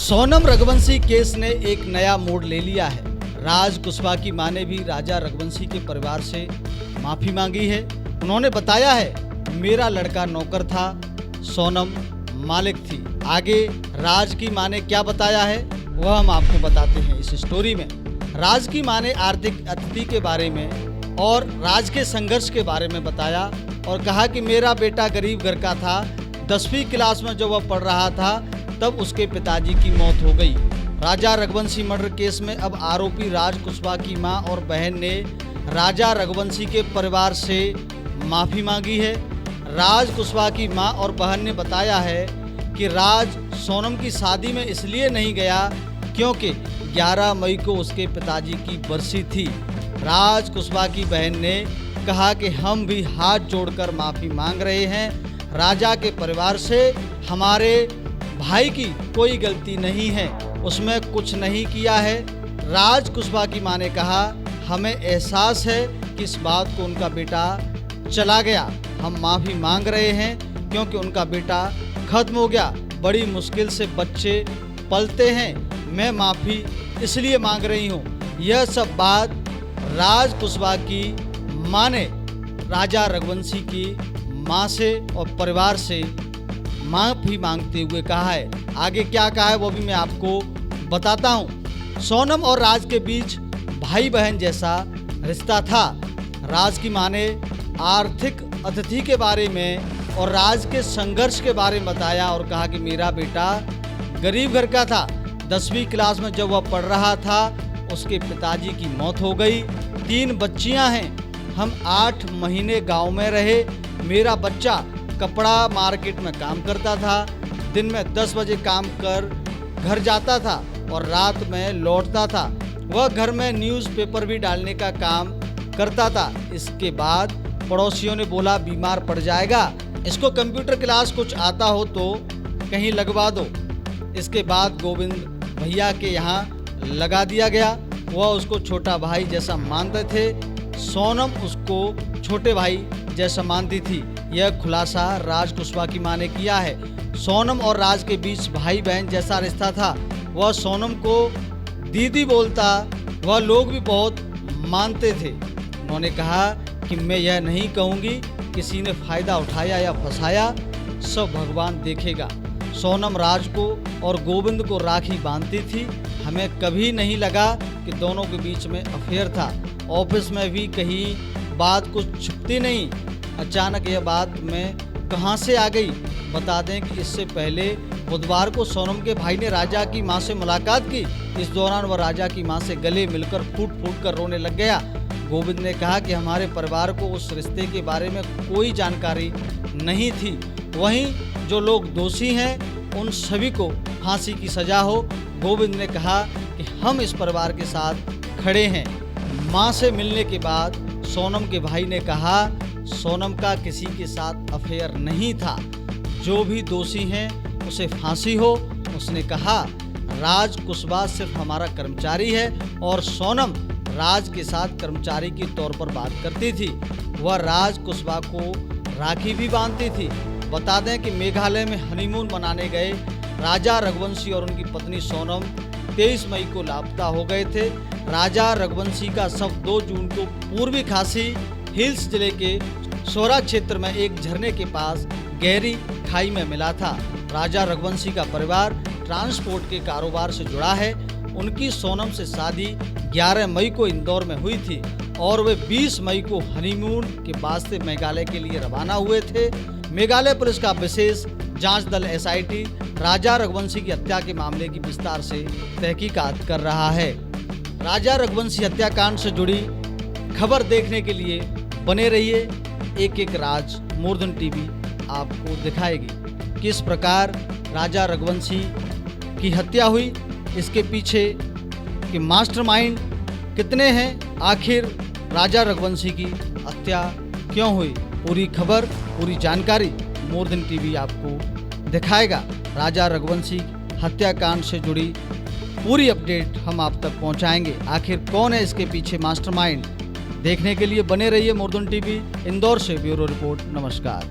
Sonam Raghuvanshi case ने एक नया मोड़ ले लिया है। राज कुशवाहा की मां ने भी राजा रघुवंशी के परिवार से माफी मांगी है। उन्होंने बताया है, मेरा लड़का नौकर था, सोनम मालिक थी। आगे राज की मां ने क्या बताया है वह हम आपको बताते हैं इस स्टोरी में। राज की मां ने आर्थिक स्थिति के बारे में और राज के संघर्ष के बारे में बताया और कहा कि मेरा बेटा गरीब घर का था। 10वीं क्लास में जब वह पढ़ रहा था तब उसके पिताजी की मौत हो गई। राजा रघुवंशी मर्डर केस में अब आरोपी राज कुशवाहा की मां और बहन ने राजा रघुवंशी के परिवार से माफ़ी मांगी है। राज कुशवाहा की मां और बहन ने बताया है कि राज सोनम की शादी में इसलिए नहीं गया क्योंकि 11 मई को उसके पिताजी की बरसी थी। राज कुशवाहा की बहन ने कहा कि हम भी हाथ जोड़कर माफ़ी मांग रहे हैं राजा के परिवार से। हमारे भाई की कोई गलती नहीं है, उसमें कुछ नहीं किया है। राज कुशवाहा की मां ने कहा, हमें एहसास है कि इस बात को उनका बेटा चला गया। हम माफ़ी मांग रहे हैं क्योंकि उनका बेटा खत्म हो गया। बड़ी मुश्किल से बच्चे पलते हैं। मैं माफ़ी इसलिए मांग रही हूँ। यह सब बात राज कुशवाहा की मां ने राजा रघुवंशी की मां से और परिवार से माफ़ी मांगते हुए कहा है। आगे क्या कहा है वो भी मैं आपको बताता हूँ। सोनम और राज के बीच भाई बहन जैसा रिश्ता था। राज की मां ने आर्थिक स्थिति के बारे में और राज के संघर्ष के बारे में बताया और कहा कि मेरा बेटा गरीब घर का था। 10वीं क्लास में जब वह पढ़ रहा था उसके पिताजी की मौत हो गई। 3 बच्चियां हैं। हम 8 महीने गांव में रहे। मेरा बच्चा कपड़ा मार्केट में काम करता था। दिन में 10 बजे काम कर घर जाता था और रात में लौटता था। वह घर में न्यूज़पेपर भी डालने का काम करता था। इसके बाद पड़ोसियों ने बोला बीमार पड़ जाएगा, इसको कंप्यूटर क्लास कुछ आता हो तो कहीं लगवा दो। इसके बाद गोविंद भैया के यहाँ लगा दिया गया। वह उसको छोटा भाई जैसा मानते थे। सोनम उसको छोटे भाई जैसा मानती थी। यह खुलासा राज कुशवाहा की मां ने किया है। सोनम और राज के बीच भाई बहन जैसा रिश्ता था। वह सोनम को दीदी बोलता। वह लोग भी बहुत मानते थे। उन्होंने कहा कि मैं यह नहीं कहूँगी किसी ने फ़ायदा उठाया या फंसाया, सब भगवान देखेगा। सोनम राज को और गोविंद को राखी बांधती थी। हमें कभी नहीं लगा कि दोनों के बीच में अफेयर था। ऑफिस में भी कहीं बात कुछ छुपती नहीं। अचानक यह बात में कहां से आ गई। बता दें कि इससे पहले बुधवार को सोनम के भाई ने राजा की मां से मुलाकात की। इस दौरान वह राजा की मां से गले मिलकर फूट फूट कर रोने लग गया। गोविंद ने कहा कि हमारे परिवार को उस रिश्ते के बारे में कोई जानकारी नहीं थी। वहीं जो लोग दोषी हैं उन सभी को फांसी की सजा हो। गोविंद ने कहा कि हम इस परिवार के साथ खड़े हैं। मां से मिलने के बाद सोनम के भाई ने कहा सोनम का किसी के साथ अफेयर नहीं था। जो भी दोषी हैं उसे फांसी हो। उसने कहा राज कुशवाहा सिर्फ हमारा कर्मचारी है और सोनम राज के साथ कर्मचारी के तौर पर बात करती थी। वह राज कुशवाहा को राखी भी बांधती थी। बता दें कि मेघालय में हनीमून मनाने गए राजा रघुवंशी और उनकी पत्नी सोनम 23 मई को लापता हो गए थे। राजा रघुवंशी का शव 2 जून को पूर्वी खासी हिल्स जिले के सोरा क्षेत्र में एक झरने के पास गहरी खाई में मिला था। राजा रघुवंशी का परिवार ट्रांसपोर्ट के कारोबार से जुड़ा है। उनकी सोनम से शादी 11 मई को इंदौर में हुई थी और वे 20 मई को हनीमून के वास्ते मेघालय के लिए रवाना हुए थे। मेघालय पुलिस का विशेष जांच दल SIT राजा रघुवंशी की हत्या के मामले की विस्तार से तहकीकात कर रहा है। राजा रघुवंशी हत्याकांड से जुड़ी खबर देखने के लिए बने रहिए। एक एक राज मूर्धन टीवी आपको दिखाएगी किस प्रकार राजा रघुवंशी की हत्या हुई, इसके पीछे के मास्टरमाइंड कितने हैं, आखिर राजा रघुवंशी की हत्या क्यों हुई। पूरी खबर, पूरी जानकारी मूर्धन टीवी आपको दिखाएगा। राजा रघुवंशी हत्याकांड से जुड़ी पूरी अपडेट हम आप तक पहुंचाएंगे। आखिर कौन है इसके पीछे मास्टरमाइंड, देखने के लिए बने रहिए मूर्धन टीवी। इंदौर से ब्यूरो रिपोर्ट। नमस्कार।